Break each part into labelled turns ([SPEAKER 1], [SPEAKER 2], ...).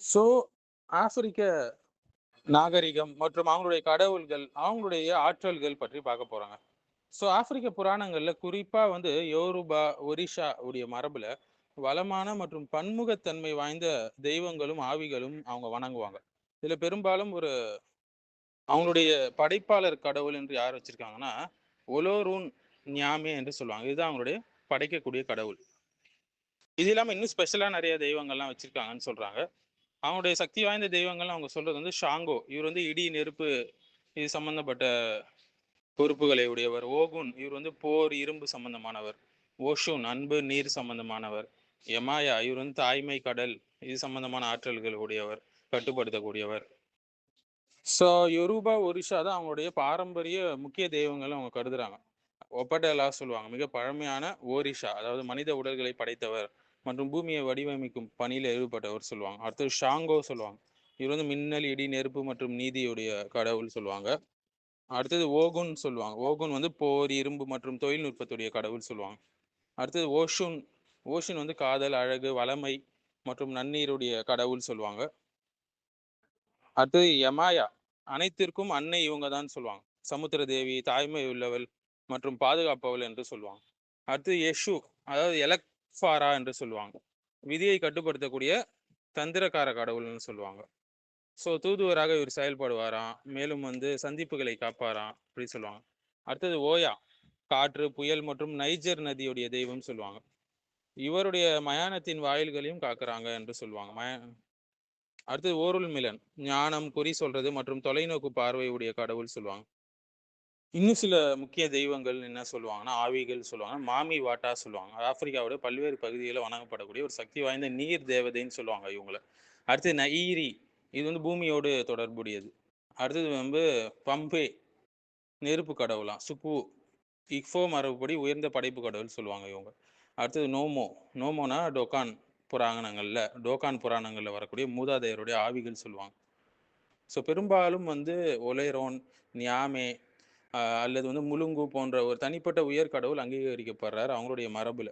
[SPEAKER 1] So ஆப்பிரிக்க நாகரிகம் மற்றும் அவங்களுடைய கடவுள்கள், அவங்களுடைய ஆற்றல்கள் பற்றி பார்க்க போறாங்க. ஸோ ஆப்பிரிக்க புராணங்கள்ல குறிப்பா வந்து யோருபா, ஒரிஷா உடைய மரபுல வளமான மற்றும் பன்முகத்தன்மை வாய்ந்த தெய்வங்களும், ஆவிகளும் அவங்க வணங்குவாங்க. இதுல பெரும்பாலும் அவங்களுடைய படைப்பாளர் கடவுள் என்று யார் வச்சிருக்காங்கன்னா, ஒலோரூன் ஞாமே என்று சொல்லுவாங்க. இதுதான் அவங்களுடைய படைக்கக்கூடிய கடவுள். இது இல்லாம இன்னும் ஸ்பெஷலா நிறைய தெய்வங்கள்லாம் வச்சிருக்காங்கன்னு சொல்றாங்க. அவங்களுடைய சக்தி வாய்ந்த தெய்வங்கள்னு அவங்க சொல்றது வந்து ஷாங்கோ. இவர் வந்து இடி, நெருப்பு இது சம்பந்தப்பட்ட பொறுப்புகளை உடையவர். ஓகுன் இவர் வந்து போர், இரும்பு சம்பந்தமானவர். ஓஷூன் அன்பு, நீர் சம்பந்தமானவர். எமாயா இவர் வந்து தாய்மை, கடல் இது சம்பந்தமான ஆற்றல்கள் உடையவர், கட்டுப்படுத்தக்கூடியவர். ஸோ யோருபா, ஒரிஷா தான் அவங்களுடைய பாரம்பரிய முக்கிய தெய்வங்கள் அவங்க கருதுறாங்க. ஒப்படலா சொல்லுவாங்க. மிக பழமையான ஓரிஷா, அதாவது மனித உடல்களை படைத்தவர் மற்றும் பூமியை வடிவமைக்கும் பணியில் ஈடுபட்டவர் சொல்லுவாங்க. அடுத்தது ஷாங்கோ சொல்லுவாங்க. இவர் வந்து மின்னல், இடி, நெருப்பு மற்றும் நீதியுடைய கடவுள் சொல்லுவாங்க. அடுத்தது ஓகுன் சொல்லுவாங்க. ஓகுன் வந்து போர், இரும்பு மற்றும் தொழில்நுட்பத்துடைய கடவுள் சொல்லுவாங்க. அடுத்தது ஓஷுன். ஓஷுன் வந்து காதல், அழகு, வளமை மற்றும் நன்னீருடைய கடவுள் சொல்லுவாங்க. அடுத்தது யமாயா. அனைத்திற்கும் அன்னை இவங்க தான் சொல்லுவாங்க. சமுத்திர தேவி, தாய்மை உள்ளவள் மற்றும் பாதுகாப்பவள் என்று சொல்லுவாங்க. அடுத்தது யெஷு, அதாவது எலக்ஃபாரா என்று சொல்லுவாங்க. விதியை கட்டுப்படுத்தக்கூடிய தந்திரக்கார கடவுள்னு சொல்லுவாங்க. ஸோ தூதுவராக இவர் செயல்படுவாராம். மேலும் வந்து சந்திப்புகளை காப்பாராம் அப்படி சொல்லுவாங்க. அடுத்தது ஓயா, காற்று, புயல் மற்றும் நைஜர் நதியுடைய தெய்வம் சொல்லுவாங்க. இவருடைய மயானத்தின் வாயில்களையும் காக்குறாங்க என்று சொல்லுவாங்க. அடுத்தது ஓருல் மிலன், ஞானம், குறி சொல்றது மற்றும் தொலைநோக்கு பார்வை உடைய கடவுள் சொல்லுவாங்க. இன்னும் சில முக்கிய தெய்வங்கள் என்ன சொல்லுவாங்கன்னா, ஆவிகள் சொல்லுவாங்க. மாமி வாட்டா சொல்லுவாங்க. ஆப்பிரிக்காவோட பல்வேறு பகுதிகளில் வணங்கப்படக்கூடிய ஒரு சக்தி வாய்ந்த நீர் தேவதைன்னு சொல்லுவாங்க இவங்கள. அடுத்து நஈரி, இது வந்து பூமியோடு தொடர்புடையது. அடுத்தது வந்து பம்பே, நெருப்பு கடவுளாம். சுப்பு, இக்ஃபோ மரபுப்படி உயர்ந்த படைப்பு கடவுள் சொல்லுவாங்க இவங்க. அடுத்தது நோமோ. நோமோனா டோகான் புராணங்கள்ல வரக்கூடிய மூதாதையருடைய ஆவிகள் சொல்லுவாங்க. ஸோ பெரும்பாலும் வந்து ஒலேரோன், நியாமே அல்லது வந்து முலுங்கு போன்ற ஒரு தனிப்பட்ட உயர் கடவுள் அங்கீகரிக்கப்படுறார் அவங்களுடைய மரபுல.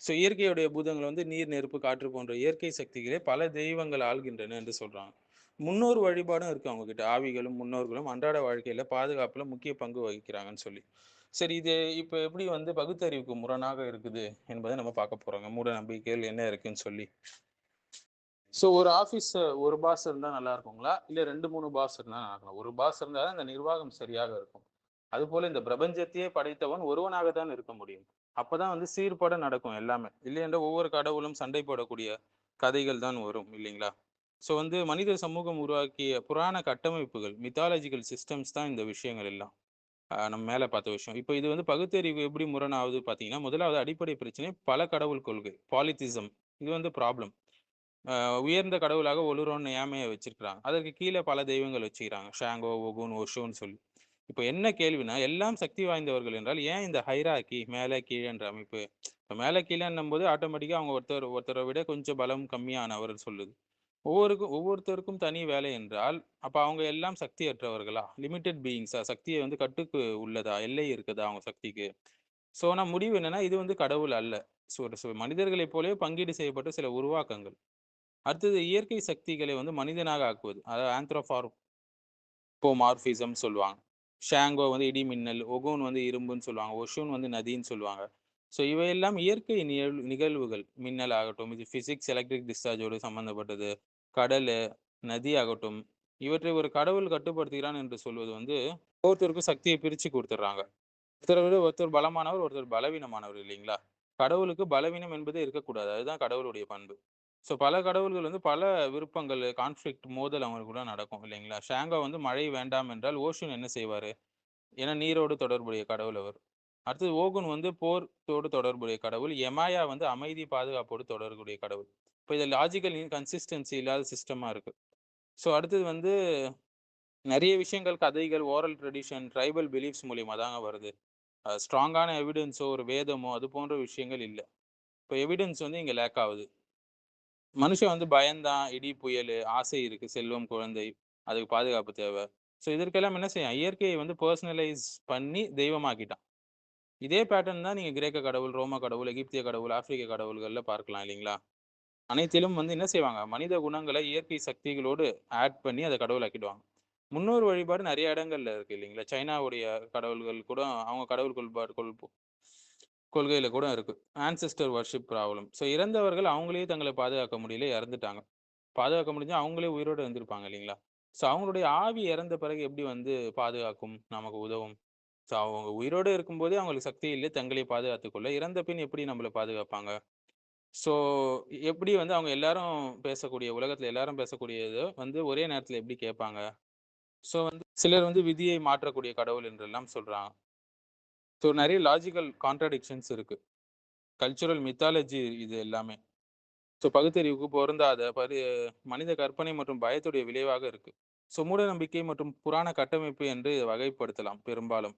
[SPEAKER 1] ஸோ இயற்கையுடைய பூதங்கள் வந்து நீர், நெருப்பு, காற்று போன்ற இயற்கை சக்திகளே பல தெய்வங்கள் ஆள்கின்றன என்று சொல்றாங்க. முன்னோர் வழிபாடும் இருக்கு அவங்க கிட்ட. ஆவிகளும் முன்னோர்களும் அன்றாட வாழ்க்கையில பாதுகாப்புல முக்கிய பங்கு வகிக்கிறாங்கன்னு சொல்லி. சரி, இது இப்ப எப்படி வந்து பகுத்தறிவுக்கு முரணாக இருக்குது என்பதை நம்ம பார்க்க போறோங்க. மூட நம்பிக்கைகள் என்ன இருக்குன்னு சொல்லி. ஸோ ஒரு ஆஃபீஸ் ஒரு பாஸ் இருந்தா நல்லா இருக்குங்களா? இல்ல 2, 3 பாஸ் இருந்தா நல்லா இருக்குங்களா? ஒரு பாஸ் இருந்தா தான் அந்த நிர்வாகம் சரியாக இருக்கும். அதுபோல இந்த பிரபஞ்சத்தையே படைத்தவன் ஒருவனாக தான் இருக்க முடியும். அப்பதான் வந்து சீர்பட நடக்கும் எல்லாமே. இல்லையென்றால் ஒவ்வொரு கடவுளும் சண்டை போடக்கூடிய கதைகள் தான் வரும் இல்லைங்களா? ஸோ வந்து மனித சமூகம் உருவாக்கிய புராண கட்டமைப்புகள், மித்தாலஜிக்கல் சிஸ்டம்ஸ் தான் இந்த விஷயங்கள் எல்லாம். நம்ம மேல பார்த்த விஷயம். இப்ப இது வந்து பகுத்தறிவு எப்படி முரணாகுது பார்த்தீங்கன்னா, முதலாவது அடிப்படை பிரச்சனை பல கடவுள் கொள்கை. பாலித்திசம். இது வந்து ப்ராப்ளம். உயர்ந்த கடவுளாக ஒலுரோன்னு யாமைய வச்சிருக்கிறாங்க. அதற்கு கீழ பல தெய்வங்கள் வச்சுக்கிறாங்க. ஷாங்கோ, ஒகுன், ஒஷோன்னு சொல்லி. இப்ப என்ன கேள்வின்னா, எல்லாம் சக்தி வாய்ந்தவர்கள் என்றால், ஏன் இந்த ஹைரார்கி மேல கீழன்ற அமைப்பு? இப்ப மேல கீழன்னும்போது ஆட்டோமேட்டிக்கா அவங்க ஒருத்தரை விட கொஞ்சம் பலம் கம்மியானவர் சொல்லுது. ஒவ்வொருத்தருக்கும் தனி வேலை என்றால், அப்ப அவங்க எல்லாம் சக்தியற்றவர்களா? லிமிட்டட் பீயிங்ஸா? சக்தியை வந்து கட்டுக்கு உள்ளதா? எல்லை இருக்குதா அவங்க சக்திக்கு? ஸோ ஆனா முடிவு என்னன்னா, இது வந்து கடவுள் அல்ல. மனிதர்களைப் போலவே பங்கீடு செய்யப்பட்ட சில உருவாக்கங்கள். அடுத்தது இயற்கை சக்திகளை வந்து மனிதனாக ஆக்குவது. அதாவது ஆந்த்ரோபார்மோமார்பிசம் சொல்லுவாங்க. ஷாங்கோ வந்து இடி மின்னல், ஒகோன் வந்து இரும்புன்னு சொல்லுவாங்க, ஒஷூன் வந்து நதின்னு சொல்லுவாங்க. ஸோ இவையெல்லாம் இயற்கை நிகழ்வுகள். மின்னல் ஆகட்டும், இது பிசிக்ஸ், எலக்ட்ரிக் டிஸ்சார்ஜோடு சம்பந்தப்பட்டது. கடலு, நதி ஆகட்டும், இவற்றை ஒரு கடவுள் கட்டுப்படுத்துகிறான் என்று சொல்வது வந்து ஒவ்வொருத்தருக்கும் சக்தியை பிரிச்சு கொடுத்துட்றாங்க. ஒருத்தரை விட ஒருத்தர் பலமானவர், ஒருத்தர் பலவீனமானவர் இல்லைங்களா? கடவுளுக்கு பலவீனம் என்பதே இருக்கக்கூடாது. அதுதான் கடவுளுடைய பண்பு. ஸோ பல கடவுள்கள் வந்து பல விருப்பங்கள், கான்ஃப்ளிக்ட், மோதல் அவங்களுக்குள்ள நடக்கும் இல்லைங்களா? ஷாங்கோ வந்து மழை வேண்டாம் என்றால் ஓஷன் என்ன செய்வாரு? ஏன்னா நீரோடு தொடர்புடைய கடவுள் அவர். அடுத்தது ஓகுன் வந்து போர்த்தோடு தொடர்புடைய கடவுள். எமாயா வந்து அமைதி, பாதுகாப்போடு தொடர்புடைய கடவுள். இப்போ இது லாஜிக்கல் கன்சிஸ்டன்சி இல்லாத சிஸ்டமா இருக்கு. ஸோ அடுத்தது வந்து நிறைய விஷயங்கள், கதைகள், ஓரல் ட்ரெடிஷன், ட்ரைபல் பிலீஃப்ஸ் மூலியமா தாங்க வருது. ஸ்ட்ராங்கான எவிடன்ஸோ, ஒரு வேதமோ அது போன்ற விஷயங்கள் இல்ல. இப்போ எவிடன்ஸ் வந்து இங்க லேக் ஆகுது. மனுஷன் வந்து பயந்தான், இடி, புயலு, ஆசை இருக்கு, செல்வம், குழந்தை, அதுக்கு பாதுகாப்பு தேவை. ஸோ இதற்கெல்லாம் என்ன செய்யும்? இயற்கையை வந்து பெர்சனலைஸ் பண்ணி தெய்வமாக்கிட்டான். இதே பேட்டர்ன் தான் நீங்க கிரேக்க கடவுள், ரோம கடவுள், எகிப்திய கடவுள், ஆப்பிரிக்க கடவுள்கள்ல பார்க்கலாம் இல்லைங்களா? அனைத்திலும் வந்து என்ன செய்வாங்க? மனித குணங்கள இயற்கை சக்திகளோடு ஆட் பண்ணி அத கடவுளாக்கிடுவாங்க. முன்னோர் வழிபாடு நெறைய இடங்கள்ல இருக்கு இல்லைங்களா? சைனாவுடைய கடவுள்கள் கூட அவங்க கடவுள் கொள்கையில கூட இருக்கு. Ancestor worship problem. ஸோ இறந்தவர்கள் அவங்களே தங்கள பாதுகாக்க முடியல, இறந்துட்டாங்க. பாதுகாக்க முடிஞ்சா அவங்களே உயிரோட இருந்திருப்பாங்க இல்லைங்களா? ஸோ அவங்களுடைய ஆவி இறந்த பிறகு எப்படி வந்து பாதுகாக்கும்? நமக்கு உதவும்? ஸோ அவங்க உயிரோட இருக்கும்போதே அவங்களுக்கு சக்தி இல்லை, தங்களை பாதுகாத்துக் கொள்ள. இறந்த பின் எப்படி நம்மள பாதுகாப்பாங்க? ஸோ எப்படி வந்து அவங்க எல்லாரும் பேசக்கூடிய உலகத்துல எல்லாரும் பேசக்கூடியத வந்து ஒரே நேரத்துல எப்படி கேட்பாங்க? ஸோ வந்து சிலர் வந்து விதியை மாற்றக்கூடிய கடவுள் என்றெல்லாம் சொல்றாங்க. ஸோ நெறைய லாஜிக்கல் கான்ட்ராடிக்ஷன்ஸ் இருக்கு. கல்ச்சுரல் மித்தாலஜி இது எல்லாமே. ஸோ பகுத்தறிவுக்கு பொருந்தாத மனித கற்பனை மற்றும் பயத்துடைய விளைவாக இருக்கு. ஸோ மூடநம்பிக்கை மற்றும் புராண கட்டமைப்பு என்று இதை வகைப்படுத்தலாம் பெரும்பாலும்.